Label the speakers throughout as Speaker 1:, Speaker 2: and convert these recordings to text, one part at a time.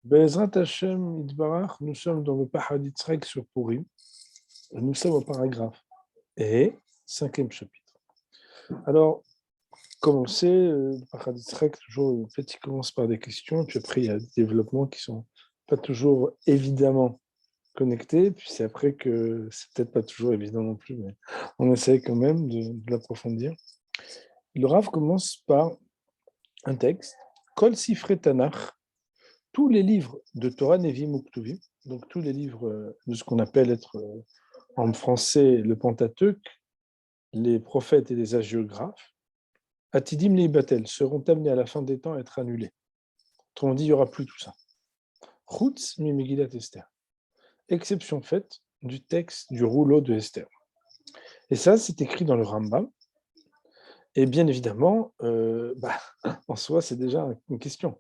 Speaker 1: Be'ezrat Hashem Yitbarach, nous sommes dans le Pahad Yitzhak sur Purim. Nous sommes au paragraphe et cinquième chapitre. Alors, comme on le sait, le Pahad Yitzhak, toujours, en fait, il commence par des questions, puis après, il y a des développements qui sont pas toujours évidemment connectés, puis c'est après que c'est peut-être pas toujours évident non plus, mais on essaie quand même de l'approfondir. Le Rav commence par un texte, Kol Sifre Tanach, tous les livres de Torah Nevim Uktuvim, donc tous les livres de ce qu'on appelle être en français le Pentateuque, les prophètes et les hagiographes, Atidim Leibatel, seront amenés à la fin des temps à être annulés. Autrement dit, il n'y aura plus tout ça. Chutz mi Megillat Esther, exception faite du texte du rouleau de Esther. Et ça, c'est écrit dans le Rambam. Et bien évidemment, en soi, c'est déjà une question.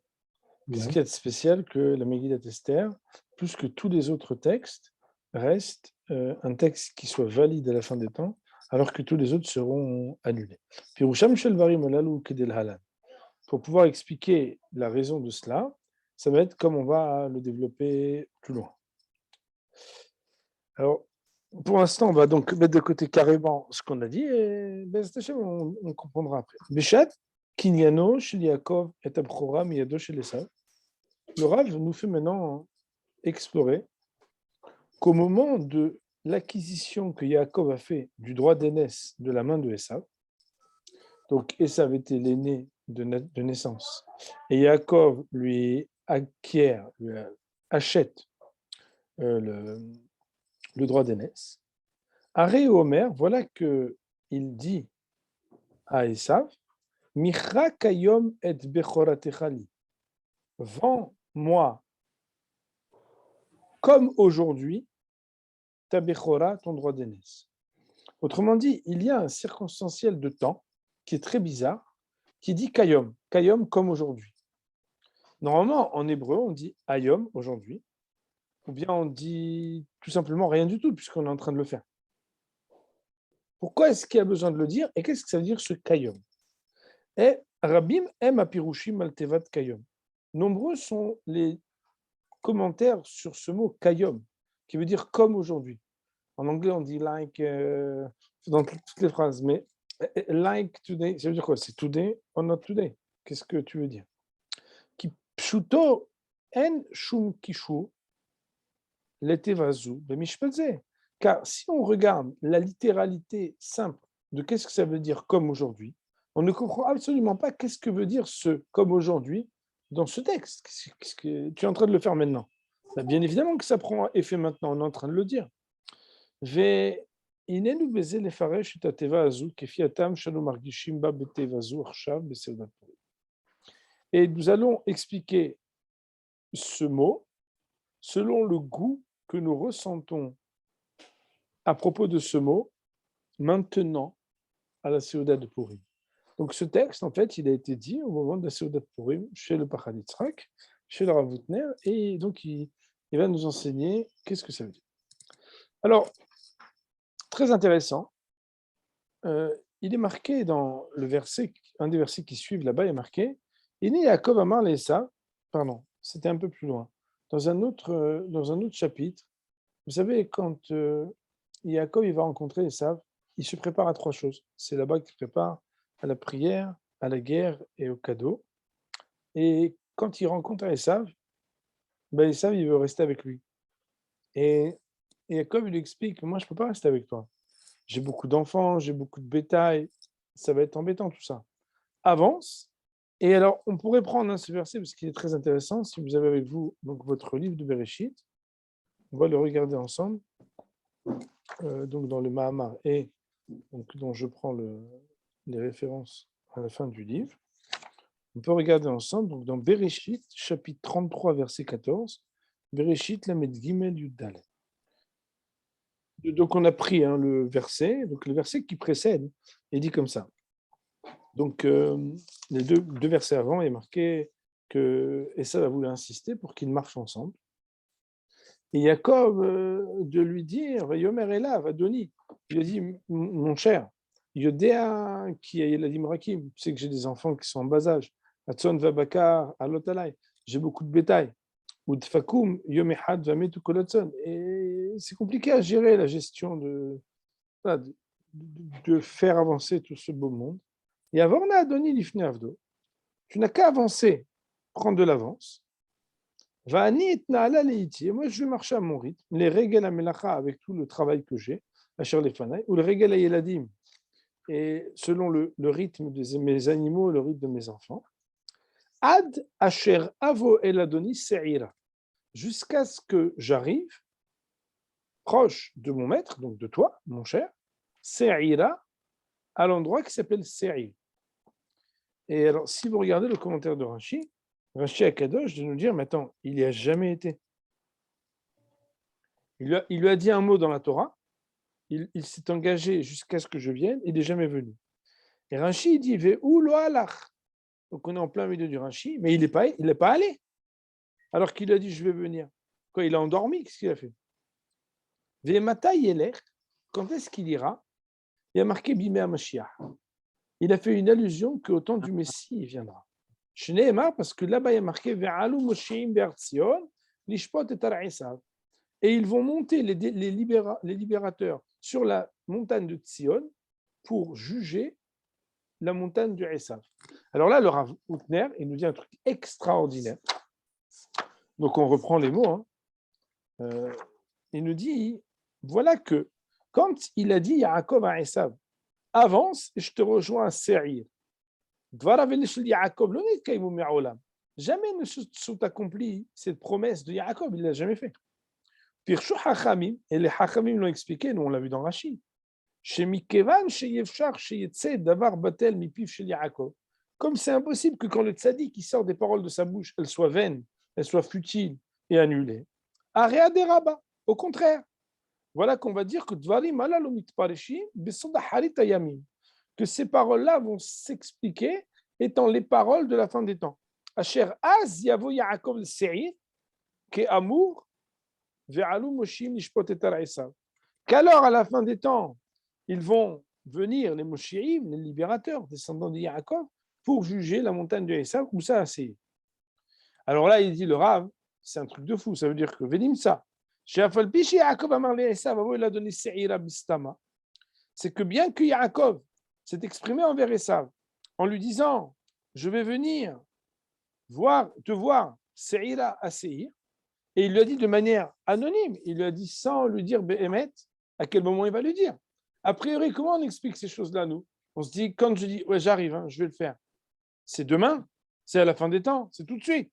Speaker 1: Qu'est-ce qu'il y a de spécial que la Megillat Esther, plus que tous les autres textes, reste un texte qui soit valide à la fin des temps, alors que tous les autres seront annulés. Pour pouvoir expliquer la raison de cela, ça va être comme on va le développer plus loin. Alors, pour l'instant, on va donc mettre de côté carrément ce qu'on a dit, et on comprendra après. Beshat, Kinyano, Shel Yaakov, et Abchora, Miyado, Shel Esav. Le Rav nous fait maintenant explorer qu'au moment de l'acquisition que Yaakov a fait du droit d'aînesse de la main de Esav, donc Esav était l'aîné de naissance, et Yaakov lui acquiert, lui achète le droit d'aînesse, Aré Omer, voilà qu'il dit à Esav, Micha kayom et bechoratechali, vends-moi comme aujourd'hui ta bechora, ton droit d'aînesse. Autrement dit, il y a un circonstanciel de temps qui est très bizarre, qui dit kayom, kayom comme aujourd'hui. Normalement, en hébreu, on dit ayom, aujourd'hui, ou bien on dit tout simplement rien du tout, puisqu'on est en train de le faire. Pourquoi est-ce qu'il y a besoin de le dire, et qu'est-ce que ça veut dire ce kayom? Et Rabim em apirushim al tevat kayom. Nombreux sont les commentaires sur ce mot kayom, qui veut dire comme aujourd'hui. En anglais, on dit like dans toutes les phrases, mais like today, ça veut dire quoi? C'est today or not today? Qu'est-ce que tu veux dire? Ki pshuto en shum kishu letevazu bemishpatze. Car si on regarde la littéralité simple de qu'est-ce que ça veut dire comme aujourd'hui, on ne comprend absolument pas qu'est-ce que veut dire ce comme aujourd'hui dans ce texte. Qu'est-ce que tu es en train de le faire maintenant? Bien évidemment que ça prend effet maintenant, on est en train de le dire. והננו בזה לפרש את התיבה הזו כפי הטעם שאנו מרגישים בה בתיבה זו עכשיו בסעודת פורים. Et nous allons expliquer ce mot selon le goût que nous ressentons à propos de ce mot maintenant à la Seuda de Purim. Donc ce texte, en fait, il a été dit au moment de la Seuda de Purim chez le Pachad Yitzhak, chez le Rav Wutner, et donc il va nous enseigner qu'est-ce que ça veut dire. Alors, très intéressant, il est marqué dans le verset, un des versets qui suivent là-bas, il est marqué Iné Yaakov Amar Lesa, pardon, c'était un peu plus loin, dans un autre chapitre. Vous savez, quand Yaakov il va rencontrer Esav, il se prépare à trois choses. C'est là-bas qu'il se prépare à la prière, à la guerre et au cadeau. Et quand il rencontre Esav, Esav il veut rester avec lui. Et Yaakov il lui explique moi je ne peux pas rester avec toi. J'ai beaucoup d'enfants, j'ai beaucoup de bétail, ça va être embêtant tout ça. Avance. Et alors, on pourrait prendre ce verset parce qu'il est très intéressant. Si vous avez avec vous donc, votre livre de Bereshit, on va le regarder ensemble. Donc dans le Mahamar et donc, dont je prends les références à la fin du livre. On peut regarder ensemble donc dans Bereshit, chapitre 33, verset 14. Bereshit, Lamed Gimel Yuddal. Donc on a pris le verset, donc le verset qui précède, il dit comme ça. Donc les deux versets avant, il est marqué que Esav a voulu insister pour qu'ils marchent ensemble. Et Yaakov de lui dire, Yomer Elav, Adoni, il a dit, mon cher, Yodea qui a l'Imrakim, tu sais que j'ai des enfants qui sont en bas âge, Atson Vabakar, Alotalai, j'ai beaucoup de bétail. Udfakum yom echad vametu kol hatzon. Et c'est compliqué à gérer la gestion voilà, de faire avancer tout ce beau monde. Et avant, on a donné l'ifne avdo. Tu n'as qu'à avancer, prendre de l'avance. Va'ani etna ala leiti. Et moi, je vais marcher à mon rythme. Les regel amelacha avec tout le travail que j'ai, asher lefanai, ou le regel ayeladim. Et selon le rythme de mes animaux, le rythme de mes enfants. Ad asher avo el adoni se'ira. Jusqu'à ce que j'arrive proche de mon maître, donc de toi, mon cher, se'ira, à l'endroit qui s'appelle Se'ir. Et alors, si vous regardez le commentaire de Rashi Akadosh de nous dire, mais attends, il n'y a jamais été. Il lui a dit un mot dans la Torah, il s'est engagé jusqu'à ce que je vienne, il n'est jamais venu. Et Rashi dit, ve'u lo halach. Donc on est en plein milieu du Rashi, mais il n'est pas allé. Alors qu'il a dit, je vais venir. Quand il a endormi, qu'est-ce qu'il a fait? Ve'mata yelech, quand est-ce qu'il ira? Il a marqué Bimei HaMashiach. Il a fait une allusion qu'au temps du Messie, il viendra. Shneemar, parce que là-bas, il y a marqué Ve'alu Mosheim Be'ar Tzion, Lishpot et Ar Esav. Et ils vont monter les libérateurs sur la montagne de Tzion pour juger la montagne du Esav. Alors là, le Rav Hutner, il nous dit un truc extraordinaire. Donc on reprend les mots. Il nous dit, voilà que quand il a dit Yaakov à Esav, avance et je te rejoins à Se'ir. Jamais ne se sont accomplis cette promesse de Yaakov, il ne l'a jamais fait. Pirshu Hachamim, et les Hachamim l'ont expliqué, nous on l'a vu dans Rashi. Comme c'est impossible que quand le tzaddik qui sort des paroles de sa bouche, elles soient vaines, elles soient futiles et annulées. Aréa des rabbins, au contraire. Voilà qu'on va dire que que ces paroles-là vont s'expliquer étant les paroles de la fin des temps. Asher az yavo Yaakov Se'ir, ke amour ve'alu moshim lishpot et ar Esav. Qu'alors à la fin des temps, ils vont venir les Moshirim, les libérateurs, descendants de Yaakov, pour juger la montagne de Esav, où ça a Se'ir. Alors là, il dit le Rav, c'est un truc de fou, ça veut dire que Venim ça. C'est que bien que Yaakov s'est exprimé envers Esav en lui disant je vais venir te voir Se'ira à Se'ir, et il lui a dit de manière anonyme, il lui a dit sans lui dire Behemet, à quel moment il va lui dire. A priori, comment on explique ces choses-là, nous? On se dit, quand je dis ouais, j'arrive, je vais le faire, c'est demain, c'est à la fin des temps, c'est tout de suite.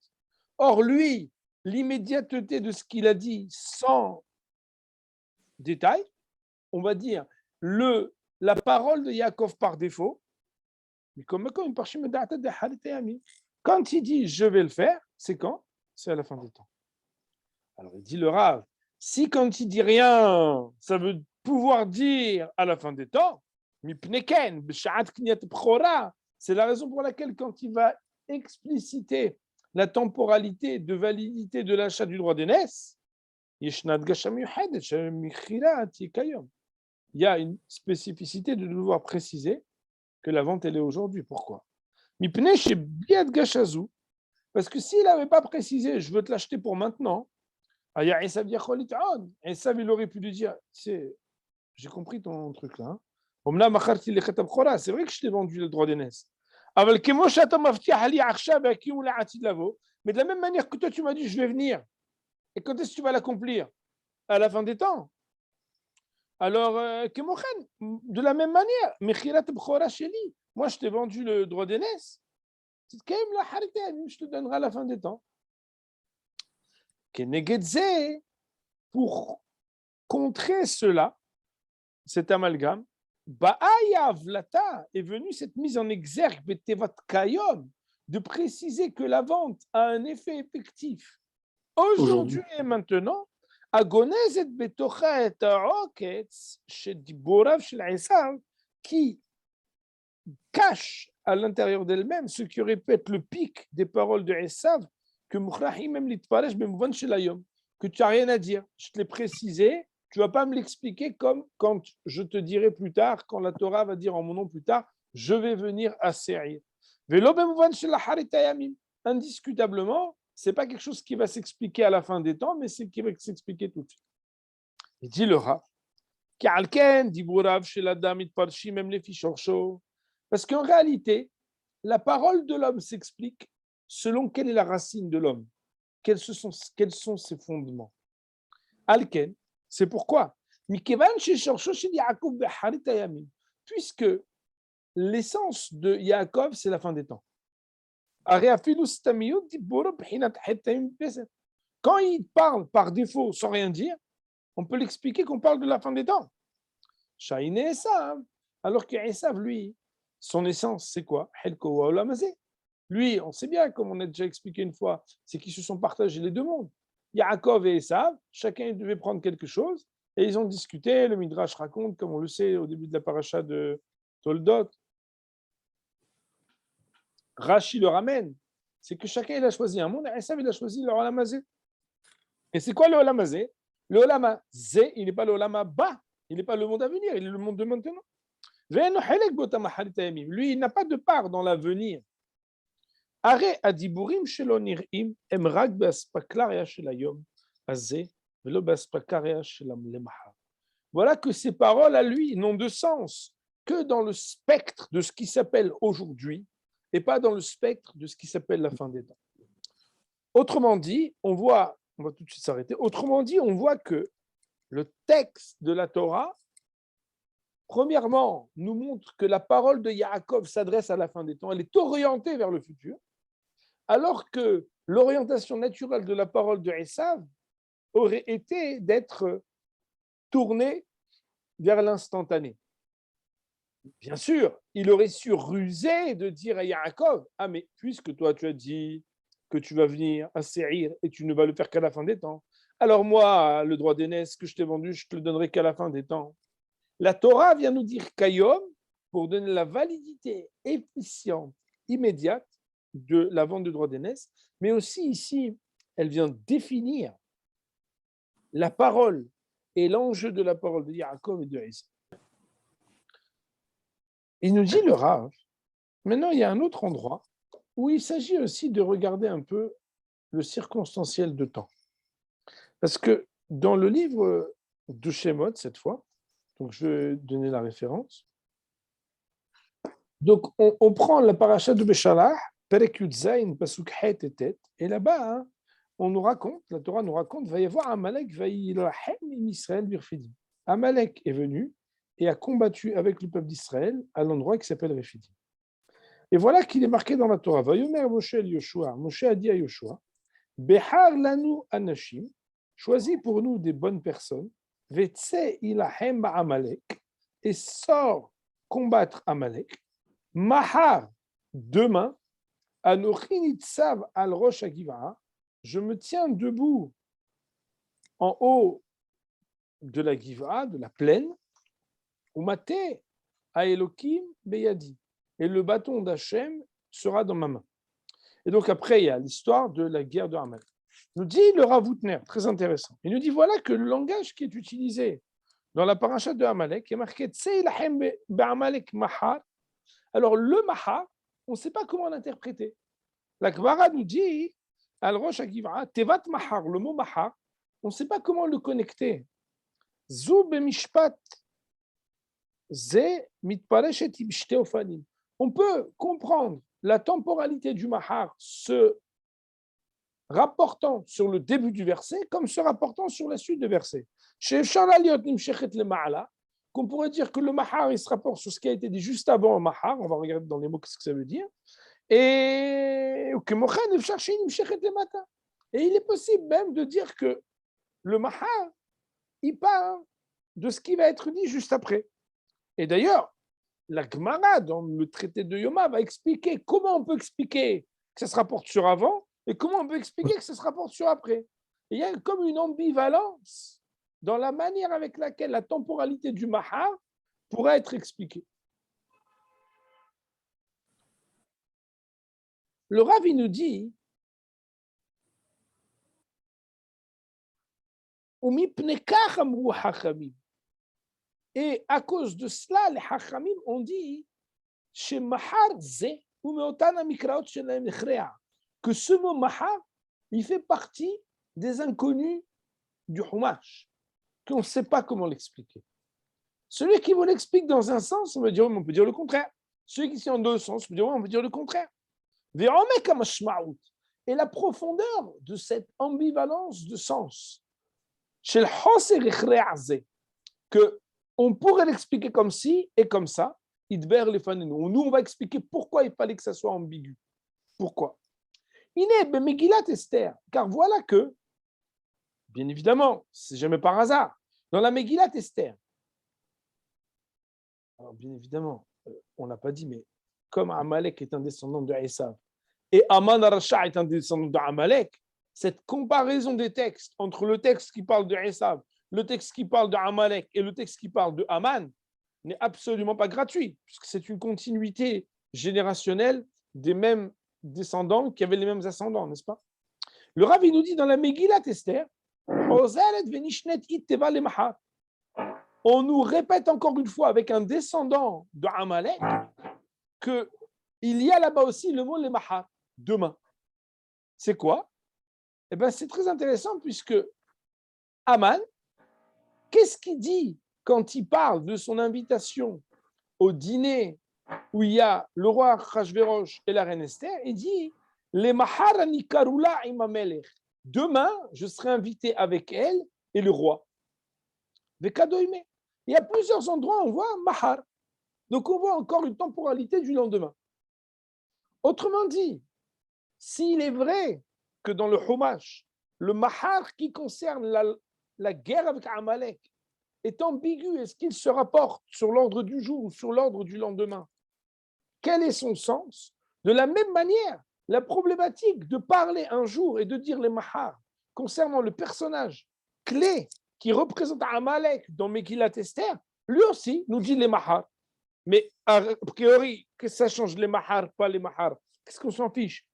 Speaker 1: Or, lui, l'immédiateté de ce qu'il a dit sans détail, on va dire la parole de Yaakov par défaut, mais quand il dit je vais le faire, c'est quand? C'est à la fin des temps. Alors il dit le Rav, si quand il dit rien, ça veut pouvoir dire à la fin des temps, c'est la raison pour laquelle quand il va expliciter la temporalité de validité de l'achat du droit d'aînesse, il y a une spécificité de devoir préciser que la vente, elle est aujourd'hui. Pourquoi? Parce que s'il n'avait pas précisé, je veux te l'acheter pour maintenant, Esav, il aurait pu lui dire, j'ai compris ton truc là. C'est vrai que je t'ai vendu le droit d'aînesse. Mais de la même manière que toi, tu m'as dit, je vais venir. Et quand est-ce que tu vas l'accomplir? À la fin des temps. Alors, de la même manière, moi, je t'ai vendu le droit d'aînesse. Je te donnerai à la fin des temps. Pour contrer cela, cet amalgame, est venue cette mise en exergue de préciser que la vente a un effet effectif aujourd'hui et maintenant, qui cache à l'intérieur d'elle-même ce qui aurait pu être le pic des paroles de Esav, que tu n'as rien à dire. Je te l'ai précisé, tu ne vas pas me l'expliquer comme quand je te dirai plus tard, quand la Torah va dire en mon nom plus tard, je vais venir à Se'ir. Indiscutablement, Ce n'est pas quelque chose qui va s'expliquer à la fin des temps, mais c'est qui va s'expliquer tout de suite. Il dit le Rav, parce qu'en réalité, la parole de l'homme s'explique selon quelle est la racine de l'homme, quels sont ses fondements. Alken, c'est pourquoi, puisque l'essence de Yaakov, c'est la fin des temps. Quand il parle par défaut sans rien dire, on peut l'expliquer qu'on parle de la fin des temps. Shaïn et Esav, alors qu'Esav, lui, son essence, c'est quoi? Lui, on sait bien, comme on a déjà expliqué une fois, c'est qu'ils se sont partagés les deux mondes. Yaakov et Esav, chacun devait prendre quelque chose, et ils ont discuté. Le Midrash raconte, comme on le sait au début de la paracha de Toldot, Rashi le ramène, c'est que chacun il a choisi un monde, et Esav il a choisi le Olam Hazé. Et c'est quoi le Olam Hazé? Le Olam Hazé, il n'est pas le Olam Haba, il n'est pas le monde à venir, il est le monde de maintenant. Lui, il n'a pas de part dans l'avenir. Voilà que ces paroles à lui n'ont de sens que dans le spectre de ce qui s'appelle aujourd'hui et pas dans le spectre de ce qui s'appelle la fin des temps. Autrement dit, on va tout de suite s'arrêter. Autrement dit, on voit que le texte de la Torah, premièrement, nous montre que la parole de Yaakov s'adresse à la fin des temps, elle est orientée vers le futur, alors que l'orientation naturelle de la parole de Esav aurait été d'être tournée vers l'instantané. Bien sûr, il aurait su ruser de dire à Yaakov, ah mais puisque toi tu as dit que tu vas venir à Séir et tu ne vas le faire qu'à la fin des temps, alors moi, le droit d'aînesse que je t'ai vendu, je te le donnerai qu'à la fin des temps. La Torah vient nous dire qu'Ayom, pour donner la validité efficiente, immédiate de la vente de droit d'aînesse, mais aussi ici, elle vient définir la parole et l'enjeu de la parole de Yaakov et de Esav. Il nous dit le Rav, maintenant il y a un autre endroit où il s'agit aussi de regarder un peu le circonstanciel de temps. Parce que dans le livre de Shemot, cette fois, donc je vais donner la référence, donc on prend la paracha de Beshalach, Perek Yud Zayin, Pasuk Het et Tet, et là-bas, on nous raconte, la Torah nous raconte, va y avoir Amalek, va y im Israël birfidim. Amalek est venu et a combattu avec le peuple d'Israël à l'endroit qui s'appelle Rephidim. Et voilà qu'il est marqué dans la Torah. Vayomer Moshe el Yoshua. Moshe a dit à Yoshua, Behar lanu anashim, choisis pour nous des bonnes personnes, Vetse ilahem ba'amalek, et sort combattre Amalek, Mahar, demain, Anochi nitzav al rosh hagiva, je me tiens debout en haut de la Giva, de la plaine, Umate a Elokim beyadi, et le bâton d'Hachem sera dans ma main. Et donc après, il y a l'histoire de la guerre de Amalek. Nous dit le Rav Houtner, très intéressant. Il nous dit voilà que le langage qui est utilisé dans la paracha de Amalek est marqué Tseilahem be'Amalek mahar. Alors le mahar, on ne sait pas comment l'interpréter. La Gemara nous dit al rosh hagiva tevat mahar, le mot mahar, on ne sait pas comment le connecter. Zu bemishpat ze mitpareshet ibshte ofanim. On peut comprendre la temporalité du mahar se rapportant sur le début du verset comme se rapportant sur la suite du verset. Chez Shalaliot nimshechet le ma'ala, qu'on pourrait dire que le mahar il se rapporte sur ce qui a été dit juste avant le mahar, on va regarder dans les mots ce que ça veut dire, et il est possible même de dire que le mahar il part de ce qui va être dit juste après. Et d'ailleurs, la Gemara, dans le traité de Yoma, va expliquer comment on peut expliquer que ça se rapporte sur avant et comment on peut expliquer que ça se rapporte sur après. Et il y a comme une ambivalence dans la manière avec laquelle la temporalité du Mahar pourrait être expliquée. Le Rav, il nous dit et à cause de cela, les Hachamim ont dit que ce mot mahar, il fait partie des inconnus du Humash, qu'on ne sait pas comment l'expliquer. Celui qui vous l'explique dans un sens, on peut dire le contraire. Celui qui dit en deux sens, on peut dire le contraire. Et la profondeur de cette ambivalence de sens, que on pourrait l'expliquer comme ci et comme ça, nous, on va expliquer pourquoi il fallait que ça soit ambigu. Pourquoi? Esther, car voilà que, bien évidemment, c'est jamais par hasard, dans la Megillat Esther, alors bien évidemment, on n'a pas dit, mais comme Amalek est un descendant de Esav, et Aman Arasha est un descendant d'Amalek, cette comparaison des textes entre le texte qui parle de Esav, le texte qui parle de Amalek et le texte qui parle de Aman n'est absolument pas gratuit, puisque c'est une continuité générationnelle des mêmes descendants qui avaient les mêmes ascendants, n'est-ce pas? Le Rav, il nous dit dans la Megillat Esther, on nous répète encore une fois avec un descendant de Amalek qu'il y a là-bas aussi le mot les mahar, demain. C'est quoi? Eh bien, c'est très intéressant puisque Aman, qu'est-ce qu'il dit quand il parle de son invitation au dîner où il y a le roi Achashverosh et la reine Esther? Il dit les mahar anikarula imamelech. Demain, je serai invité avec elle et le roi. Il y a plusieurs endroits où on voit mahar. Donc, on voit encore une temporalité du lendemain. Autrement dit, s'il est vrai que dans le Humash, le mahar qui concerne la guerre avec Amalek est ambigu, est-ce qu'il se rapporte sur l'ordre du jour ou sur l'ordre du lendemain? Quel est son sens? De la même manière, la problématique de parler un jour et de dire les mahar concernant le personnage clé qui représente Amalek dans Megillat Esther, lui aussi nous dit les mahar. Mais a priori, que ça change les mahar, pas les mahar? Qu'est-ce qu'on s'en fiche?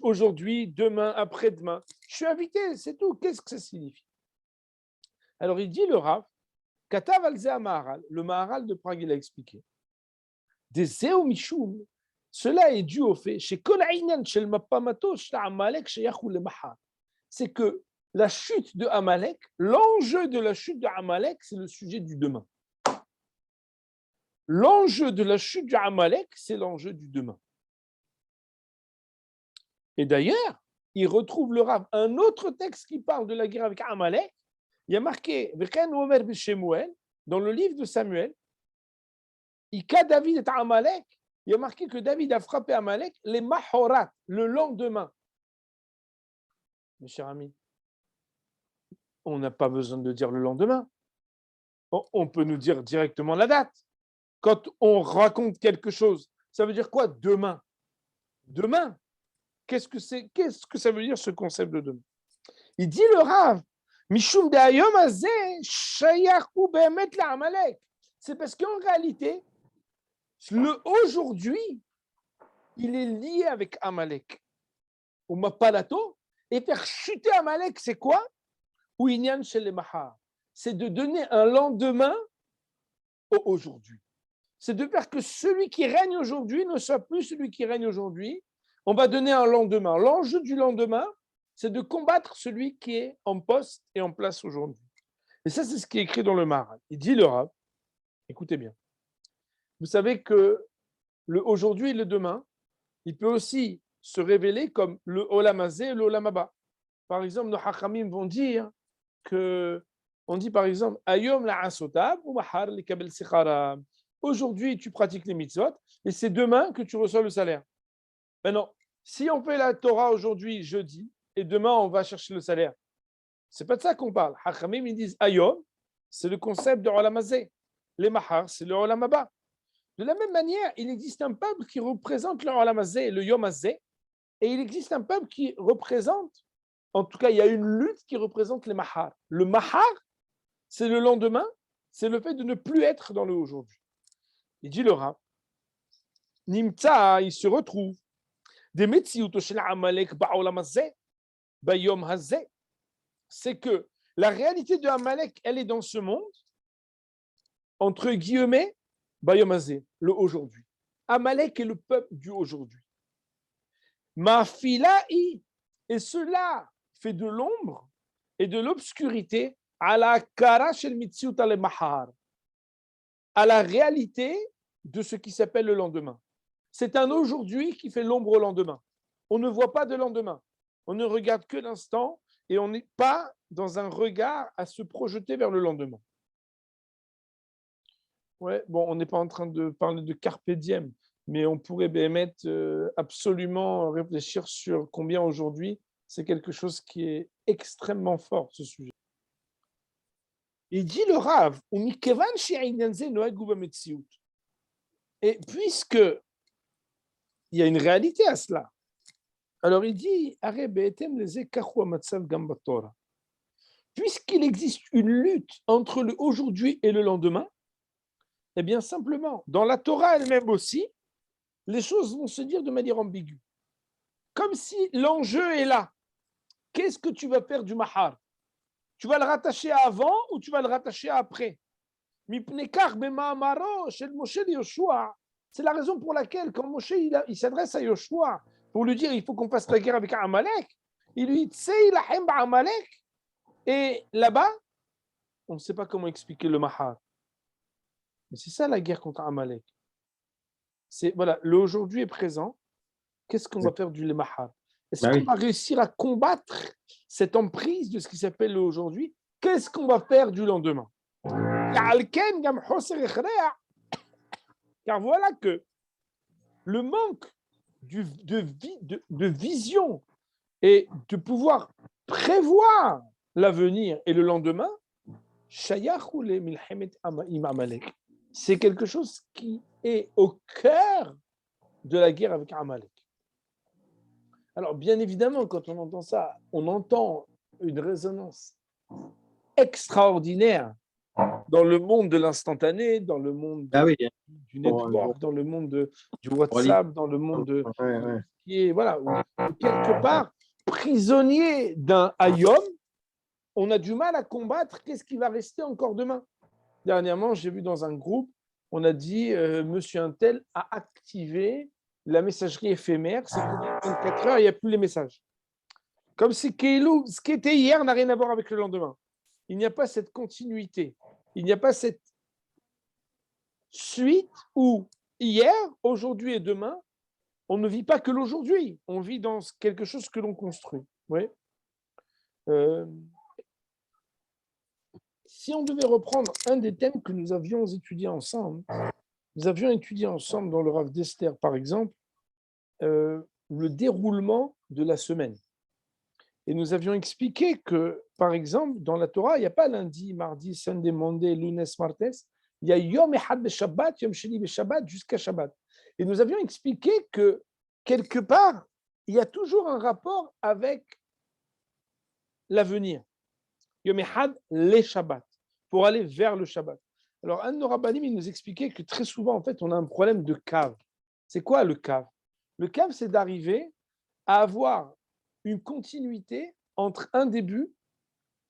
Speaker 1: Aujourd'hui, demain, après-demain. Je suis invité, c'est tout. Qu'est-ce que ça signifie? Alors il dit le Rav, Katav al Maharal, le Maharal de Prague, il a expliqué. Des Zeo Mishum, cela est dû au fait, c'est que la chute de Amalek, l'enjeu de la chute de Amalek, c'est le sujet du demain. L'enjeu de la chute de Amalek, c'est l'enjeu du demain. Et d'ailleurs, il retrouve le Rav un autre texte qui parle de la guerre avec Amalek. Il y a marqué dans le livre de Samuel, Ika David et Amalek, il y a marqué que David a frappé Amalek les Mahorat, le lendemain. Mes chers amis, on n'a pas besoin de dire le lendemain. On peut nous dire directement la date. Quand on raconte quelque chose, ça veut dire quoi demain? Demain. Qu'est-ce que ça veut dire ce concept de demain? Il dit le Rav, Mishum de Hayom Azeh, Shayach ou Behemet la Amalek. C'est parce qu'en réalité, le aujourd'hui, il est lié avec Amalek. Au Mapalato, et faire chuter Amalek, c'est quoi? Ou Inyan chez les Mahar. C'est de donner un lendemain au aujourd'hui. C'est de faire que celui qui règne aujourd'hui ne soit plus celui qui règne aujourd'hui. On va donner un lendemain. L'enjeu du lendemain, c'est de combattre celui qui est en poste et en place aujourd'hui. Et ça, c'est ce qui est écrit dans le Maharal. Il dit le Rav, écoutez bien, vous savez que le aujourd'hui et le demain, il peut aussi se révéler comme le Olam Hazé et le Olam Haba. Par exemple, nos Hachamim vont dire que, on dit par exemple, Ayom la asotab ou mahar li kabel sikhara. Aujourd'hui, tu pratiques les mitzvot et c'est demain que tu reçois le salaire. Ben non, si on fait la Torah aujourd'hui, jeudi, et demain on va chercher le salaire, c'est pas de ça qu'on parle. Hachamim, ils disent Ayom, c'est le concept de Olam Hazé. Les mahar, c'est le Olam Haba. De la même manière, il existe un peuple qui représente le Olam Hazé, le Yom Hazé, et il existe un peuple qui représente, en tout cas, il y a une lutte qui représente les mahar. Le mahar, c'est le lendemain, c'est le fait de ne plus être dans le aujourd'hui. Il dit le Rav, Nimtza, il se retrouve des Metziuto shel Amalek ba'olam hazeh, ba'yom hazeh. C'est que la réalité de Amalek, elle est dans ce monde, entre guillemets, ba'yom hazeh, le aujourd'hui. Amalek est le peuple du aujourd'hui. Ma fila'i Et cela fait de l'ombre et de l'obscurité à la kara shel mitziut al-mahar, à la réalité de ce qui s'appelle le lendemain. C'est un aujourd'hui qui fait l'ombre au lendemain. On ne voit pas de lendemain. On ne regarde que l'instant et on n'est pas dans un regard à se projeter vers le lendemain. Ouais, bon, on n'est pas en train de parler de carpe diem, mais on pourrait absolument réfléchir sur combien aujourd'hui c'est quelque chose qui est extrêmement fort, ce sujet. Il dit le Rav, et puisque il y a une réalité à cela, alors il dit, puisqu'il existe une lutte entre le aujourd'hui et le lendemain, eh bien simplement, dans la Torah elle-même aussi, les choses vont se dire de manière ambiguë. Comme si l'enjeu est là. Qu'est-ce que tu vas faire du mahar? Tu vas le rattacher à avant ou tu vas le rattacher à après? C'est la raison pour laquelle, quand Moshe il s'adresse à Yoshua pour lui dire il faut qu'on fasse la guerre avec Amalek, il lui dit Amalek. Et là-bas, on ne sait pas comment expliquer le mahar. Mais c'est ça la guerre contre Amalek. C'est voilà, le aujourd'hui est présent. Qu'est-ce qu'on va faire du mahar? Est-ce qu'on va réussir à combattre cette emprise de ce qui s'appelle le aujourd'hui? Qu'est-ce qu'on va faire du lendemain? Car voilà que le manque de vision et de pouvoir prévoir l'avenir et le lendemain, c'est quelque chose qui est au cœur de la guerre avec Amalek. Alors, bien évidemment, quand on entend ça, on entend une résonance extraordinaire dans le monde de l'instantané, dans le monde du network, dans le monde du WhatsApp, dans le monde de qui est, voilà, quelque part, prisonnier d'un Hayom, on a du mal à combattre qu'est-ce qui va rester encore demain. Dernièrement, j'ai vu dans un groupe, on a dit Monsieur Untel a activé la messagerie éphémère, c'est que 24 heures, il n'y a plus les messages. Comme si ce qui était hier n'a rien à voir avec le lendemain. Il n'y a pas cette continuité. Il n'y a pas cette suite où hier, aujourd'hui et demain, on ne vit pas que l'aujourd'hui. On vit dans quelque chose que l'on construit. Oui. Si on devait reprendre un des thèmes que nous avions étudiés ensemble, nous avions étudié ensemble dans le Rav d'Esther, par exemple, le déroulement de la semaine. Et nous avions expliqué que, par exemple, dans la Torah, il n'y a pas lundi, mardi, samedi, monday, lunes, martes. Il y a Yom Echad Shabbat, Yom Sheni Shabbat, jusqu'à Shabbat. Et nous avions expliqué que, quelque part, il y a toujours un rapport avec l'avenir. Yom Echad, les Shabbat, pour aller vers le Shabbat. Alors, un de nos rabbanim, il nous expliquait que très souvent, en fait, on a un problème de cave. C'est quoi le cave? Le cave, c'est d'arriver à avoir une continuité entre un début,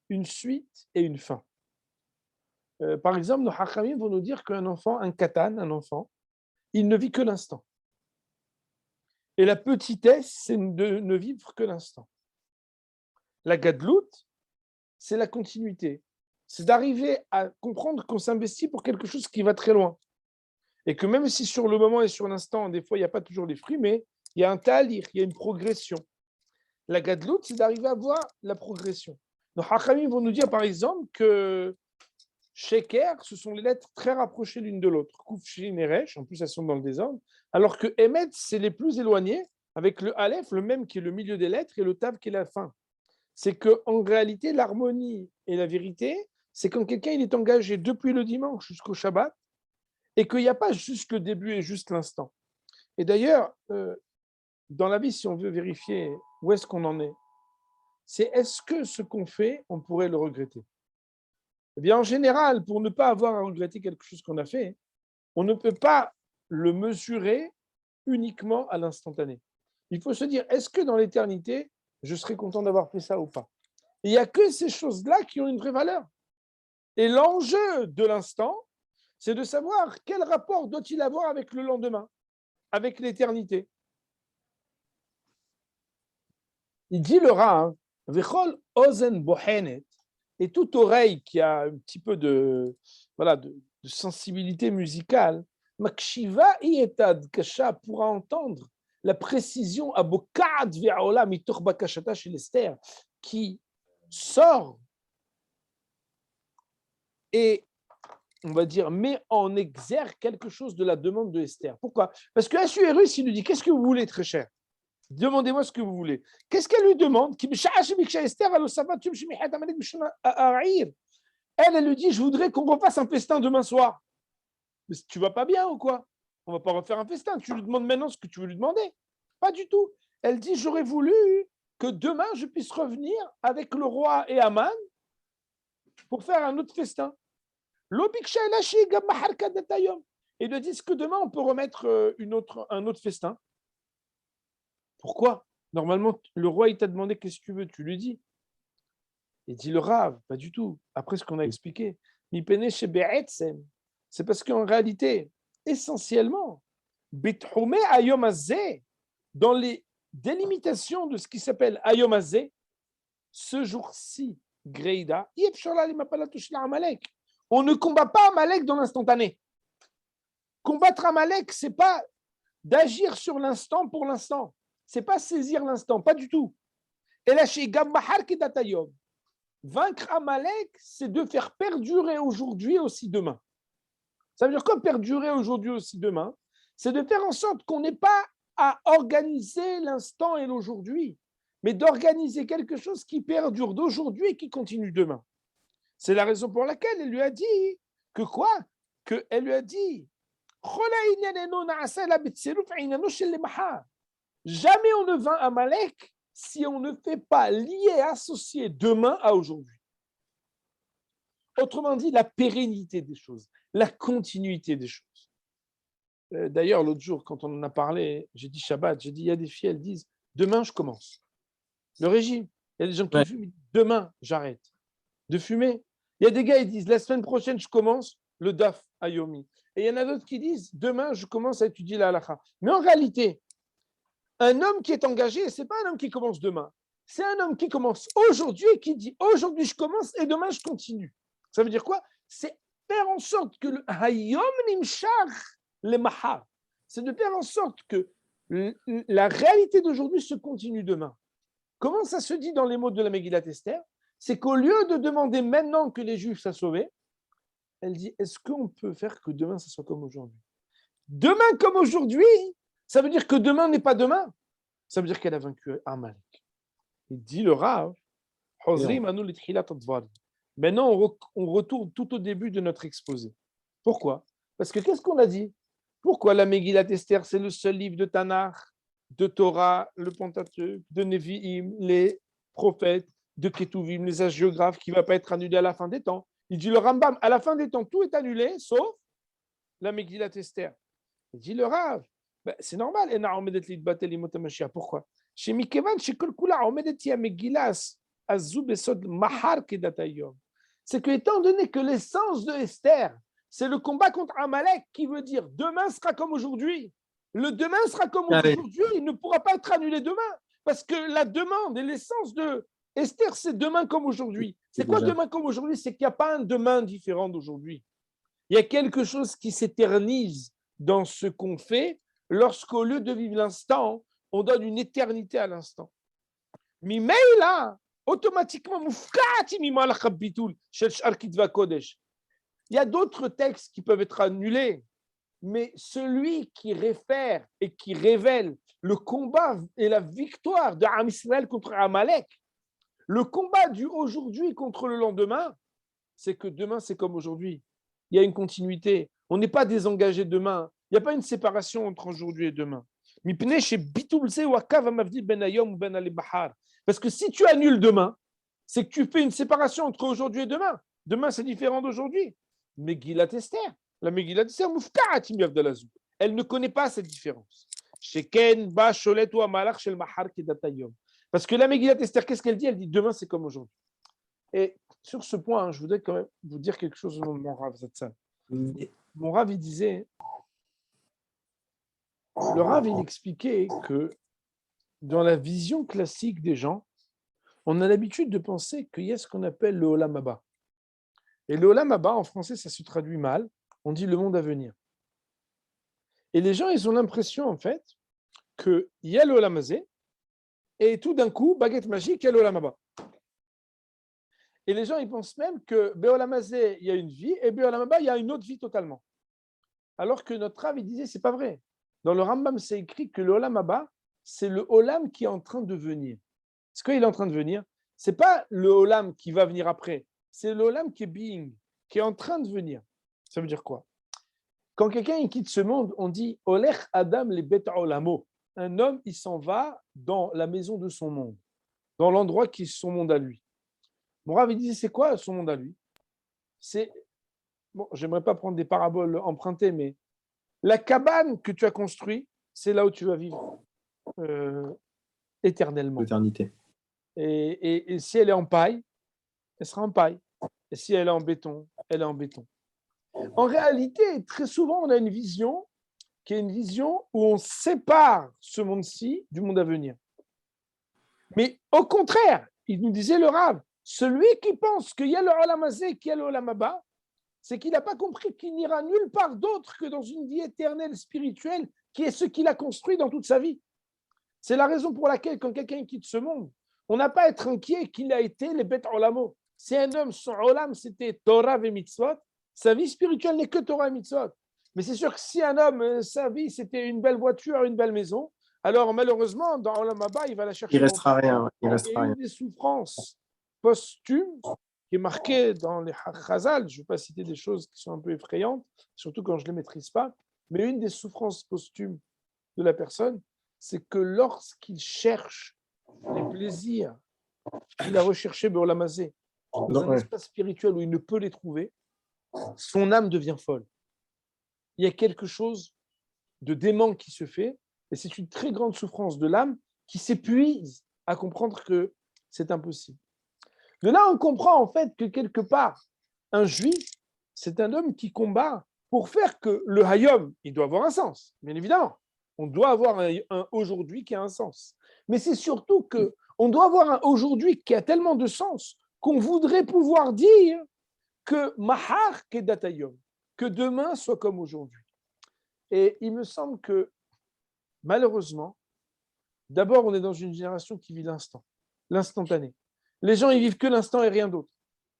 Speaker 1: une suite et une fin. Par exemple, nos hachamim vont nous dire qu'un enfant, un katan, un enfant, il ne vit que l'instant. Et la petitesse, c'est de ne vivre que l'instant. La gadlout, c'est la continuité. C'est d'arriver à comprendre qu'on s'investit pour quelque chose qui va très loin. Et que même si sur le moment et sur l'instant, des fois, il n'y a pas toujours les fruits, mais il y a un talir, il y a une progression. La gadlout, c'est d'arriver à voir la progression. Nos hachamim vont nous dire, par exemple, que sheker, ce sont les lettres très rapprochées l'une de l'autre. Kouf, shin et resh, en plus elles sont dans le désordre. Alors que emet, c'est les plus éloignés, avec le aleph, le même qui est le milieu des lettres, et le tav qui est la fin. C'est qu'en réalité, l'harmonie et la vérité, c'est quand quelqu'un il est engagé depuis le dimanche jusqu'au Shabbat, et qu'il n'y a pas juste le début et juste l'instant. Et d'ailleurs, dans la vie, si on veut vérifier où est-ce qu'on en est, c'est est-ce que ce qu'on fait, on pourrait le regretter? Eh bien, en général, pour ne pas avoir à regretter quelque chose qu'on a fait, on ne peut pas le mesurer uniquement à l'instantané. Il faut se dire, est-ce que dans l'éternité, je serai content d'avoir fait ça ou pas? Et il n'y a que ces choses-là qui ont une vraie valeur. Et l'enjeu de l'instant, c'est de savoir quel rapport doit-il avoir avec le lendemain, avec l'éternité. Il dit le Rav, Vechol ozen bohenet, et toute oreille qui a un petit peu voilà, de sensibilité musicale, Makshiva ietad kasha pourra entendre la précision abokad ve'ola mitoch bakashata chez l'Esther, qui sort et, on va dire, met en exergue quelque chose de la demande de Esther. Pourquoi? Parce que Assuérus, il lui dit, qu'est-ce que vous voulez, très cher? Demandez-moi ce que vous voulez. Qu'est-ce qu'elle lui demande? Elle lui dit, je voudrais qu'on refasse un festin demain soir. Mais tu vas pas bien ou quoi? On va pas refaire un festin. Tu lui demandes maintenant ce que tu veux lui demander. Pas du tout. Elle dit, j'aurais voulu que demain, je puisse revenir avec le roi et Aman pour faire un autre festin. Et il lui dit, est-ce que demain, on peut remettre un autre festin? Pourquoi? Normalement, le roi, il t'a demandé qu'est-ce que tu veux, tu lui dis. Il dit le Rav, pas du tout. Après ce qu'on a expliqué, c'est parce qu'en réalité, essentiellement, dans les délimitations de ce qui s'appelle Ayom Hazeh, ce jour-ci, Greida, on ne combat pas Amalek dans l'instantané. Combattre Amalek, c'est pas d'agir sur l'instant pour l'instant. C'est pas saisir l'instant, pas du tout. Et là, chez Gambahar Kedatayom, vaincre Amalek, c'est de faire perdurer aujourd'hui aussi demain. Ça veut dire quoi perdurer aujourd'hui aussi demain? C'est de faire en sorte qu'on n'ait pas à organiser l'instant et l'aujourd'hui, mais d'organiser quelque chose qui perdure d'aujourd'hui et qui continue demain. C'est la raison pour laquelle elle lui a dit que quoi? Elle lui a dit jamais on ne vainc Amalek si on ne fait pas lier, associer demain à aujourd'hui. Autrement dit, la pérennité des choses, la continuité des choses. D'ailleurs, l'autre jour, quand on en a parlé, j'ai dit Shabbat, j'ai dit, il y a des filles, elles disent, demain, je commence. Le régime, il y a des gens qui fument, demain, j'arrête de fumer. Il y a des gars, ils disent, la semaine prochaine, je commence le DAF à Yomi. Et il y en a d'autres qui disent, demain, je commence à étudier la halakha. Mais en réalité, un homme qui est engagé, ce n'est pas un homme qui commence demain. C'est un homme qui commence aujourd'hui et qui dit, aujourd'hui, je commence et demain, je continue. Ça veut dire quoi? C'est faire en sorte que le Hayom Nimshach le Mahar, c'est de faire en sorte que la réalité d'aujourd'hui se continue demain. Comment ça se dit dans les mots de la Megillat Esther? C'est qu'au lieu de demander maintenant que les Juifs soient sauvés, elle dit, est-ce qu'on peut faire que demain, ça soit comme aujourd'hui? Demain comme aujourd'hui, ça veut dire que demain n'est pas demain. Ça veut dire qu'elle a vaincu Amalek. Il dit le Rav, maintenant, on retourne tout au début de notre exposé. Pourquoi? Parce que qu'est-ce qu'on a dit? Pourquoi la Megillat Esther, c'est le seul livre de Tanakh, de Torah, le Pentateuch, de Nevi'im, les prophètes, de Ketuvim, les hagiographes, qui ne va pas être annulé à la fin des temps? Il dit le Rambam, à la fin des temps, tout est annulé, sauf la Megillat Esther. Il dit le Rav, ben, c'est normal. Pourquoi? C'est que étant donné que l'essence de Esther, c'est le combat contre Amalek, qui veut dire demain sera comme aujourd'hui. Le demain sera comme aujourd'hui, il ne pourra pas être annulé demain. Parce que la demande et l'essence de Esther, c'est demain comme aujourd'hui. C'est quoi demain comme aujourd'hui? C'est qu'il n'y a pas un demain différent d'aujourd'hui. Il y a quelque chose qui s'éternise dans ce qu'on fait lorsqu'au lieu de vivre l'instant, on donne une éternité à l'instant. Mais là, automatiquement, il y a d'autres textes qui peuvent être annulés, mais celui qui réfère et qui révèle le combat et la victoire de Am Israël contre Amalek, le combat du aujourd'hui contre le lendemain, c'est que demain, c'est comme aujourd'hui. Il y a une continuité. On n'est pas désengagé demain. Il n'y a pas une séparation entre aujourd'hui et demain. Parce que si tu annules demain, c'est que tu fais une séparation entre aujourd'hui et demain. Demain, c'est différent d'aujourd'hui. Megillat Esther, la Megillat Esther, elle ne connaît pas cette différence. Parce que la Megillat Esther, qu'est-ce qu'elle dit? Elle dit demain, c'est comme aujourd'hui. Et sur ce point, je voudrais quand même vous dire quelque chose au nom de mon Rav Zatzal. Mon Rav, il disait, le Rav, il expliquait que dans la vision classique des gens, on a l'habitude de penser qu'il y a ce qu'on appelle le Olam Haba. Et le Olam Haba, en français, ça se traduit mal. On dit le monde à venir. Et les gens, ils ont l'impression, en fait, qu'il y a le Olam Hazé, et tout d'un coup, baguette magique, il y a le Olam Haba. Et les gens, ils pensent même que Be'olam Hazé, il y a une vie, et Be'olam Haba, il y a une autre vie totalement. Alors que notre Rav, il disait, c'est pas vrai. Dans le Rambam, c'est écrit que le Olam Haba, c'est le Olam qui est en train de venir. Ce qu'il est en train de venir, c'est pas le Olam qui va venir après, c'est le Olam qui est being, qui est en train de venir. Ça veut dire quoi? Quand quelqu'un quitte ce monde, on dit Olech Adam le bet olamo. Un homme, il s'en va dans la maison de son monde, dans l'endroit qui est son monde à lui. Mon Rav, il disait, c'est quoi son monde à lui? C'est, bon, j'aimerais pas prendre des paraboles empruntées, mais la cabane que tu as construite, c'est là où tu vas vivre éternellement.
Speaker 2: L'éternité.
Speaker 1: Et si elle est en paille, elle sera en paille. Et si elle est en béton, elle est en béton. En réalité, très souvent, on a une vision qui est une vision où on sépare ce monde-ci du monde à venir. Mais au contraire, il nous disait le Rav, celui qui pense qu'il y a le Olam Hazé, qu'il y a le Olam Haba, c'est qu'il n'a pas compris qu'il n'ira nulle part d'autre que dans une vie éternelle spirituelle qui est ce qu'il a construit dans toute sa vie. C'est la raison pour laquelle, quand quelqu'un quitte ce monde, on n'a pas à être inquiet qu'il a été les bêtes olamo. Si un homme, son olam, c'était Torah et mitzvot, sa vie spirituelle n'est que Torah et mitzvot. Mais c'est sûr que si un homme, sa vie, c'était une belle voiture, une belle maison, alors malheureusement, dans Olam Haba, il va la chercher.
Speaker 2: Il restera rien. Il
Speaker 1: Et
Speaker 2: restera rien.
Speaker 1: une des souffrances posthumes qui est marquée dans les Chazal, je ne vais pas citer des choses qui sont un peu effrayantes, surtout quand je ne les maîtrise pas, mais une des souffrances posthumes de la personne, c'est que lorsqu'il cherche les plaisirs qu'il a recherchés Be'olam Hazé, dans un espace spirituel où il ne peut les trouver, son âme devient folle. Il y a quelque chose de dément qui se fait, et c'est une très grande souffrance de l'âme qui s'épuise à comprendre que c'est impossible. De là, on comprend en fait que quelque part, un juif, c'est un homme qui combat pour faire que le hayom, il doit avoir un sens, bien évidemment. On doit avoir un aujourd'hui qui a un sens. Mais c'est surtout qu'on doit avoir un aujourd'hui qui a tellement de sens qu'on voudrait pouvoir dire que mahar kedatayom, que demain soit comme aujourd'hui. Et il me semble que, malheureusement, d'abord, on est dans une génération qui vit l'instant, l'instantané. Les gens, ils vivent que l'instant et rien d'autre.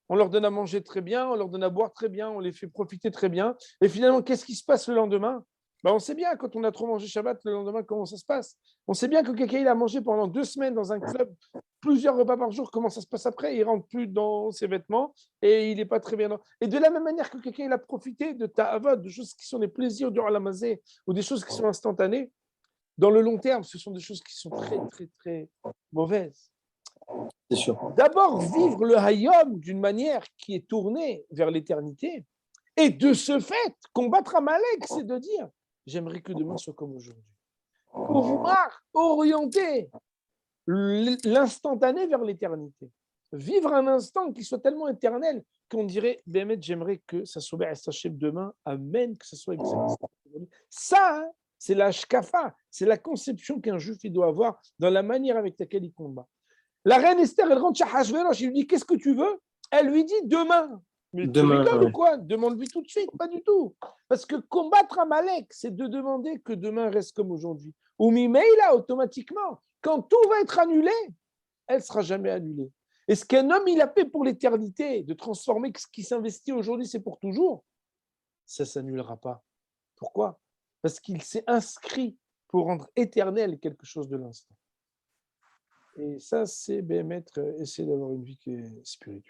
Speaker 1: On leur donne à manger très bien, on leur donne à boire très bien, on les fait profiter très bien. Et finalement, qu'est-ce qui se passe le lendemain? On sait bien, quand on a trop mangé Shabbat, le lendemain, comment ça se passe. On sait bien que quelqu'un il a mangé pendant 2 semaines dans un club, plusieurs repas par jour, comment ça se passe après? Il ne rentre plus dans ses vêtements et il n'est pas très bien. Et de la même manière que quelqu'un il a profité de ta'avot, de choses qui sont des plaisirs du Olam Hazé ou des choses qui sont instantanées, dans le long terme, ce sont des choses qui sont très, très, très mauvaises.
Speaker 2: C'est sûr.
Speaker 1: D'abord, vivre le Hayom d'une manière qui est tournée vers l'éternité. Et de ce fait, combattre Amalek, c'est de dire j'aimerais que demain soit comme aujourd'hui. Pouvoir orienter l'instantané vers l'éternité. Vivre un instant qui soit tellement éternel qu'on dirait Bémet, j'aimerais que ça soit Hachem demain. Amen, que ça soit exactement aujourd'hui. Ça, c'est la shkafa, c'est la conception qu'un juif il doit avoir dans la manière avec laquelle il combat. La reine Esther, elle rentre chez Hachvérosh, il lui dit qu'est-ce que tu veux? Elle lui dit demain. Mais demain, tu rigoles ou quoi? Demande-lui tout de suite, pas du tout. Parce que combattre Amalek, c'est de demander que demain reste comme aujourd'hui. Ou Mimeïla, automatiquement, quand tout va être annulé, elle ne sera jamais annulée. Et ce qu'un homme il a fait pour l'éternité, de transformer ce qui s'investit aujourd'hui, c'est pour toujours, ça ne s'annulera pas. Pourquoi? Parce qu'il s'est inscrit pour rendre éternel quelque chose de l'instant. Et ça, c'est essayer d'avoir une vie qui est spirituelle.